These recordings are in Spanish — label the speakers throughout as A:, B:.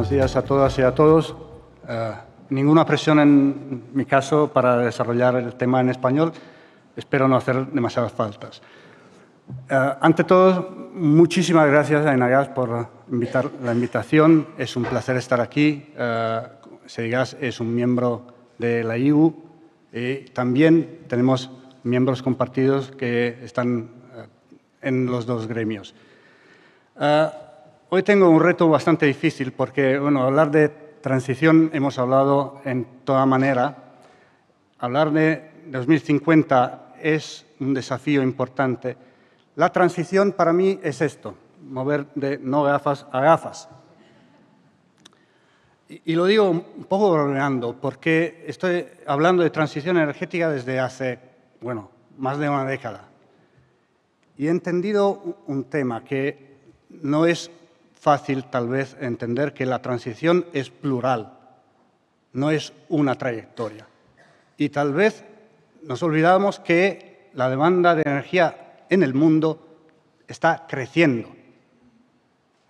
A: Buenos días a todas y a todos. Ninguna presión en mi caso para desarrollar el tema en español. Espero no hacer demasiadas faltas. Ante todo, muchísimas gracias a Enagas por la invitación. Es un placer estar aquí. Senegas es un miembro de la IU y también tenemos miembros compartidos que están en los dos gremios. Hoy tengo un reto bastante difícil porque, bueno, hablar de transición hemos hablado en toda manera. Hablar de 2050 es un desafío importante. La transición para mí es esto, mover de no gafas a gafas. Y lo digo un poco bromeando porque estoy hablando de transición energética desde hace, bueno, más de una década. Y he entendido un tema que no es fácil, tal vez, entender que la transición es plural, no es una trayectoria. Y tal vez nos olvidamos que la demanda de energía en el mundo está creciendo.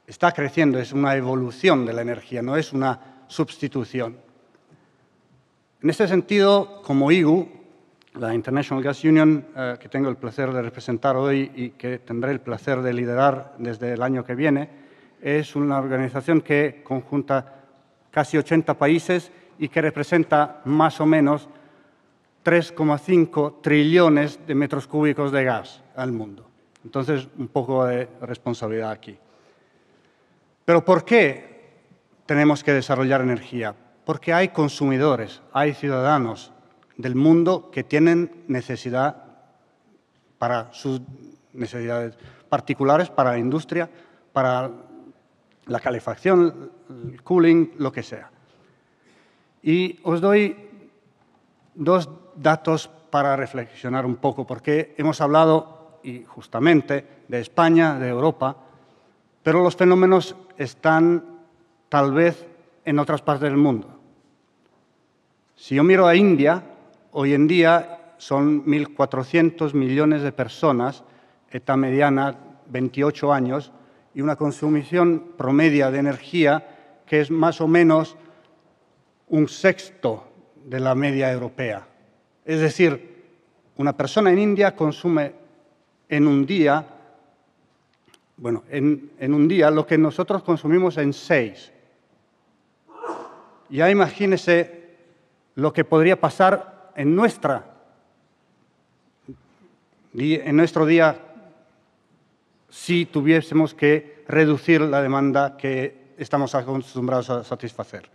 A: Está creciendo, es una evolución de la energía, no es una sustitución. En este sentido, como IGU, la International Gas Union, que tengo el placer de representar hoy y que tendré el placer de liderar desde el año que viene, es una organización que conjunta casi 80 países y que representa más o menos 3,5 trillones de metros cúbicos de gas al mundo. Entonces, un poco de responsabilidad aquí. Pero ¿por qué tenemos que desarrollar energía? Porque hay consumidores, hay ciudadanos del mundo que tienen necesidad para sus necesidades particulares, para la industria, para la calefacción, el cooling, lo que sea. Y os doy dos datos para reflexionar un poco, porque hemos hablado, y justamente, de España, de Europa, pero los fenómenos están tal vez en otras partes del mundo. Si yo miro a India, hoy en día son 1.400 millones de personas, edad mediana 28 años, y una consumición promedia de energía que es más o menos un sexto de la media europea. Es decir, una persona en India consume en un día, bueno, en un día lo que nosotros consumimos en 6. Ya imagínese lo que podría pasar en nuestro día si tuviésemos que reducir la demanda que estamos acostumbrados a satisfacer.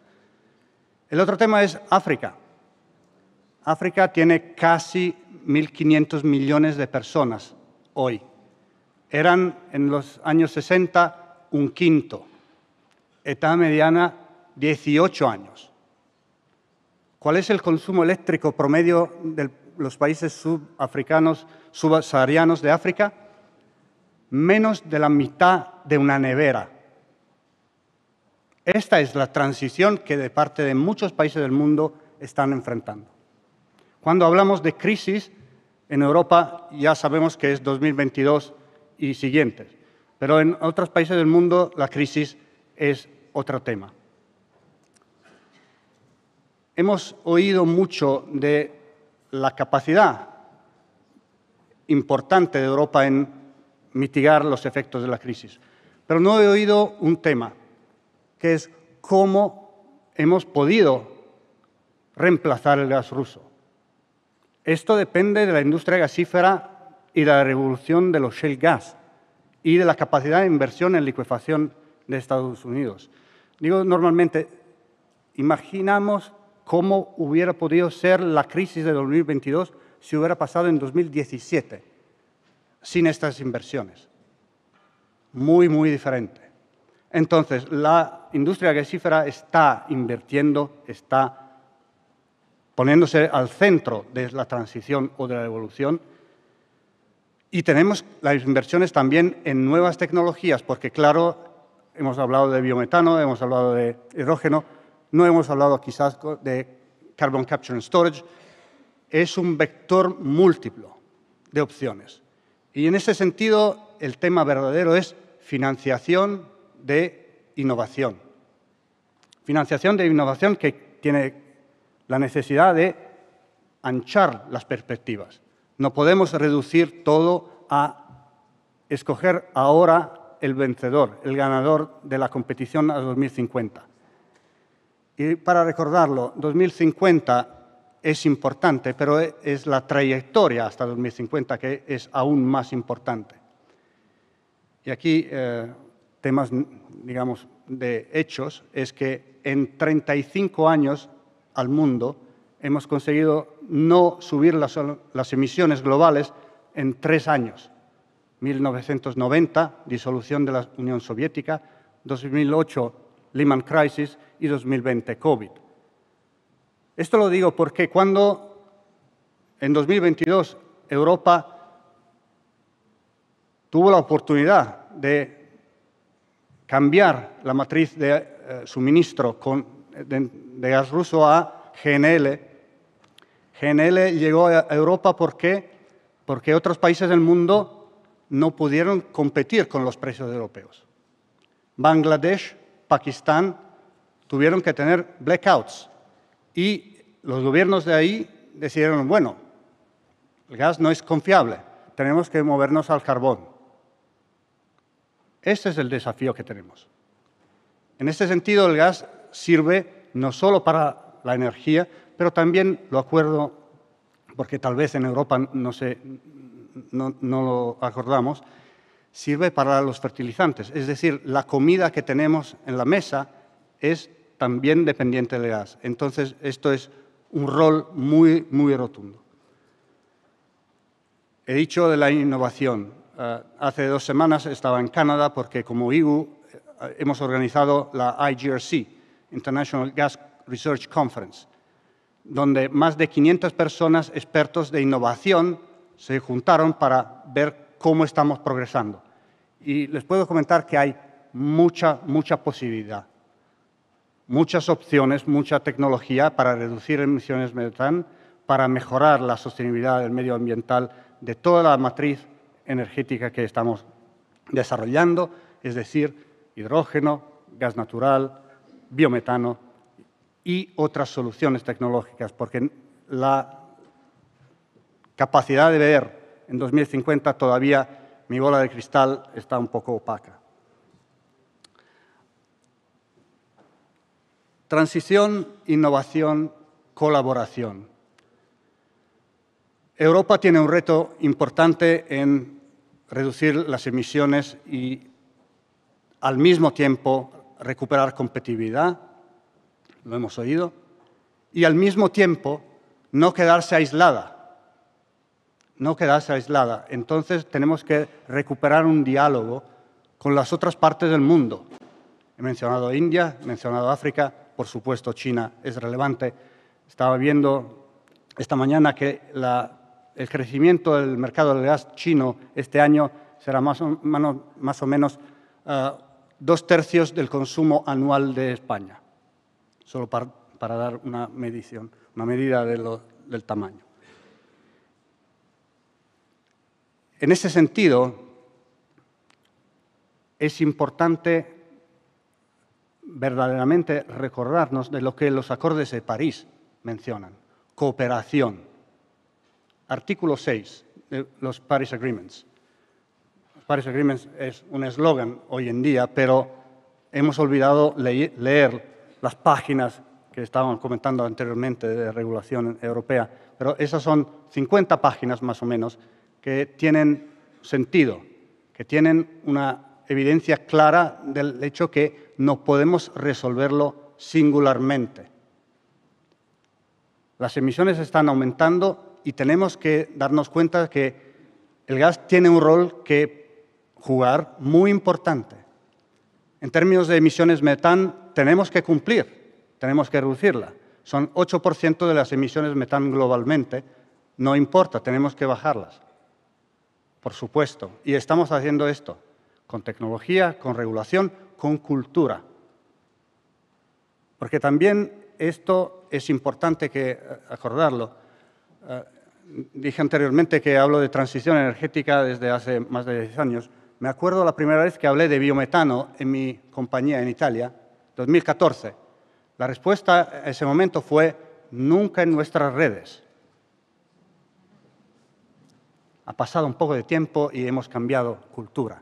A: El otro tema es África. África tiene casi 1.500 millones de personas hoy. Eran en los años 60 un quinto. Edad mediana 18 años. ¿Cuál es el consumo eléctrico promedio de los países subsaharianos de África? Menos de la mitad de una nevera. Esta es la transición que de parte de muchos países del mundo están enfrentando. Cuando hablamos de crisis, en Europa ya sabemos que es 2022 y siguientes, pero en otros países del mundo la crisis es otro tema. Hemos oído mucho de la capacidad importante de Europa en mitigar los efectos de la crisis, pero no he oído un tema, que es cómo hemos podido reemplazar el gas ruso. Esto depende de la industria gasífera y de la revolución de los shale gas y de la capacidad de inversión en licuefacción de Estados Unidos. Digo, normalmente, imaginamos cómo hubiera podido ser la crisis de 2022 si hubiera pasado en 2017, sin estas inversiones. Muy, muy diferente. Entonces, la industria gasífera está invirtiendo, está poniéndose al centro de la transición o de la evolución. Y tenemos las inversiones también en nuevas tecnologías, porque, claro, hemos hablado de biometano, hemos hablado de hidrógeno, no hemos hablado quizás de carbon capture and storage. Es un vector múltiplo de opciones. Y en ese sentido, el tema verdadero es financiación de innovación. Financiación de innovación que tiene la necesidad de anchar las perspectivas. No podemos reducir todo a escoger ahora el vencedor, el ganador de la competición a 2050. Y para recordarlo, 2050 es importante, pero es la trayectoria hasta 2050 que es aún más importante. Y aquí, temas, digamos, de hechos, es que en 35 años al mundo hemos conseguido no subir las emisiones globales en 3 años. 1990, disolución de la Unión Soviética, 2008, Lehman Crisis y 2020, COVID. Esto lo digo porque cuando en 2022 Europa tuvo la oportunidad de cambiar la matriz de suministro de gas ruso a GNL, GNL llegó a Europa porque otros países del mundo no pudieron competir con los precios europeos. Bangladesh, Pakistán tuvieron que tener blackouts y los gobiernos de ahí decidieron, bueno, el gas no es confiable, tenemos que movernos al carbón. Ese es el desafío que tenemos. En este sentido, el gas sirve no solo para la energía, pero también, lo acuerdo, porque tal vez en Europa no lo acordamos, sirve para los fertilizantes. Es decir, la comida que tenemos en la mesa es también dependiente del gas. Entonces, esto es un rol muy, muy rotundo. He dicho de la innovación. Hace 2 semanas estaba en Canadá porque como IGU hemos organizado la IGRC, International Gas Research Conference, donde más de 500 personas, expertos de innovación, se juntaron para ver cómo estamos progresando. Y les puedo comentar que hay mucha posibilidad, muchas opciones, mucha tecnología para reducir emisiones de metano, para mejorar la sostenibilidad del medio ambiental de toda la matriz energética que estamos desarrollando, es decir, hidrógeno, gas natural, biometano y otras soluciones tecnológicas, porque la capacidad de ver en 2050 todavía mi bola de cristal está un poco opaca. Transición, innovación, colaboración. Europa tiene un reto importante en reducir las emisiones y, al mismo tiempo, recuperar competitividad, lo hemos oído, y al mismo tiempo no quedarse aislada. No quedarse aislada. Entonces tenemos que recuperar un diálogo con las otras partes del mundo. He mencionado India, he mencionado África, por supuesto China es relevante. Estaba viendo esta mañana que el crecimiento del mercado del gas chino este año será más o menos 2/3 del consumo anual de España, solo para dar una medida del tamaño. En ese sentido, es importante verdaderamente recordarnos de lo que los acordes de París mencionan: cooperación. Artículo 6 de los Paris Agreements. Los Paris Agreements es un eslogan hoy en día, pero hemos olvidado leer las páginas que estaban comentando anteriormente de regulación europea, pero esas son 50 páginas más o menos que tienen sentido, que tienen una evidencia clara del hecho que no podemos resolverlo singularmente. Las emisiones están aumentando y tenemos que darnos cuenta que el gas tiene un rol que jugar muy importante. En términos de emisiones metano, tenemos que cumplir, tenemos que reducirla. Son 8% de las emisiones metano globalmente. No importa, tenemos que bajarlas, por supuesto. Y estamos haciendo esto con tecnología, con regulación, con cultura. Porque también esto es importante acordarlo. Dije anteriormente que hablo de transición energética desde hace más de 10 años. Me acuerdo la primera vez que hablé de biometano en mi compañía en Italia, 2014. La respuesta a ese momento fue: nunca en nuestras redes. Ha pasado un poco de tiempo y hemos cambiado cultura.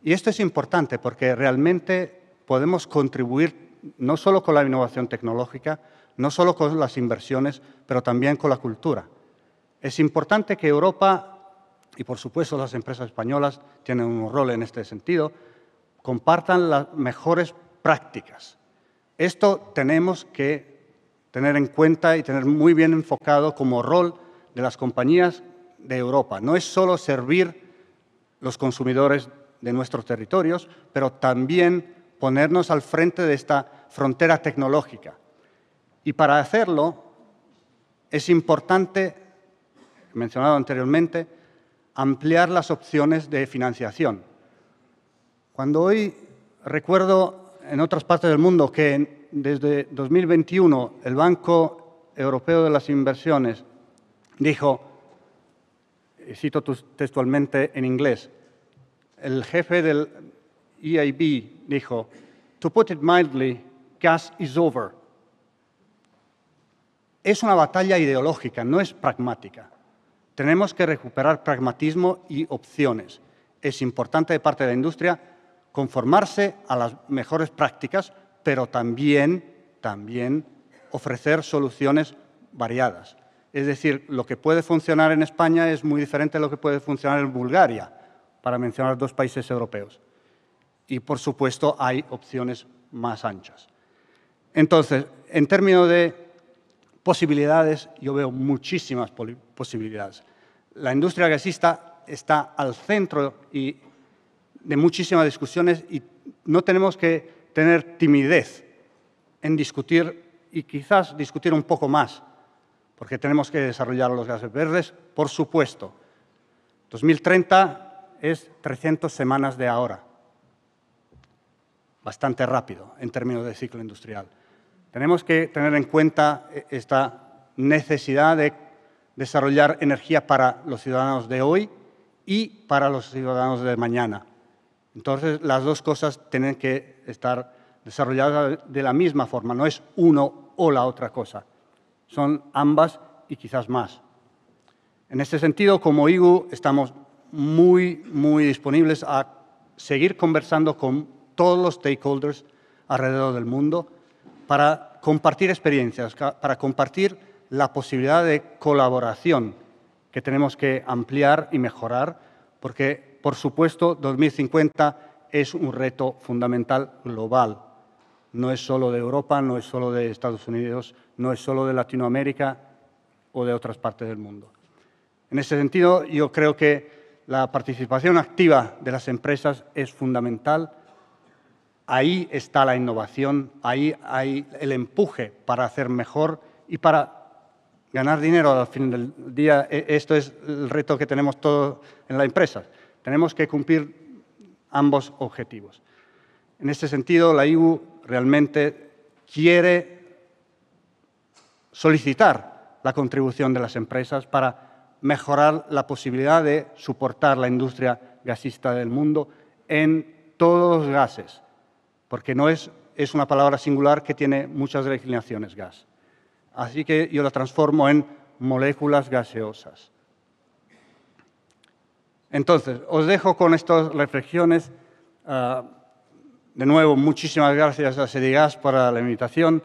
A: Y esto es importante porque realmente podemos contribuir no solo con la innovación tecnológica, no solo con las inversiones, pero también con la cultura. Es importante que Europa, y por supuesto las empresas españolas tienen un rol en este sentido, compartan las mejores prácticas. Esto tenemos que tener en cuenta y tener muy bien enfocado como rol de las compañías de Europa. No es solo servir los consumidores de nuestros territorios, pero también ponernos al frente de esta frontera tecnológica. Y para hacerlo es importante, mencionado anteriormente, ampliar las opciones de financiación. Cuando hoy recuerdo en otras partes del mundo que desde 2021 el Banco Europeo de las Inversiones dijo, y cito textualmente en inglés, el jefe del EIB dijo, "To put it mildly, gas is over". Es una batalla ideológica, no es pragmática. Tenemos que recuperar pragmatismo y opciones. Es importante de parte de la industria conformarse a las mejores prácticas, pero también ofrecer soluciones variadas. Es decir, lo que puede funcionar en España es muy diferente de lo que puede funcionar en Bulgaria, para mencionar dos países europeos. Y, por supuesto, hay opciones más anchas. Entonces, en términos de posibilidades, yo veo muchísimas posibilidades. La industria gasista está al centro de muchísimas discusiones y no tenemos que tener timidez en discutir y quizás discutir un poco más, porque tenemos que desarrollar los gases verdes, por supuesto. 2030 es 300 semanas de ahora. Bastante rápido en términos de ciclo industrial. Tenemos que tener en cuenta esta necesidad de desarrollar energía para los ciudadanos de hoy y para los ciudadanos de mañana. Entonces, las dos cosas tienen que estar desarrolladas de la misma forma, no es uno o la otra cosa. Son ambas y quizás más. En este sentido, como IGU, estamos muy disponibles a seguir conversando con todos los stakeholders alrededor del mundo para compartir experiencias, para compartir la posibilidad de colaboración que tenemos que ampliar y mejorar, porque, por supuesto, 2050 es un reto fundamental global. No es solo de Europa, no es solo de Estados Unidos, no es solo de Latinoamérica o de otras partes del mundo. En ese sentido, yo creo que la participación activa de las empresas es fundamental. Ahí está la innovación, ahí hay el empuje para hacer mejor y para ganar dinero al fin del día. Esto es el reto que tenemos todos en la empresa. Tenemos que cumplir ambos objetivos. En este sentido, la IGU realmente quiere solicitar la contribución de las empresas para mejorar la posibilidad de soportar la industria gasista del mundo en todos los gases, porque no es una palabra singular que tiene muchas declinaciones gas. Así que yo la transformo en moléculas gaseosas. Entonces, os dejo con estas reflexiones. De nuevo, muchísimas gracias a Sedigas por la invitación.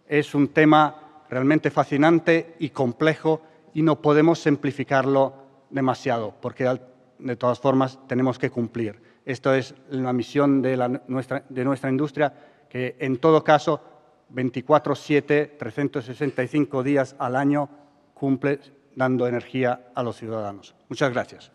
A: Es un tema realmente fascinante y complejo y no podemos simplificarlo demasiado, porque de todas formas tenemos que cumplir. Esto es la misión de nuestra industria, que en todo caso 24/7, 365 días al año cumple dando energía a los ciudadanos. Muchas gracias.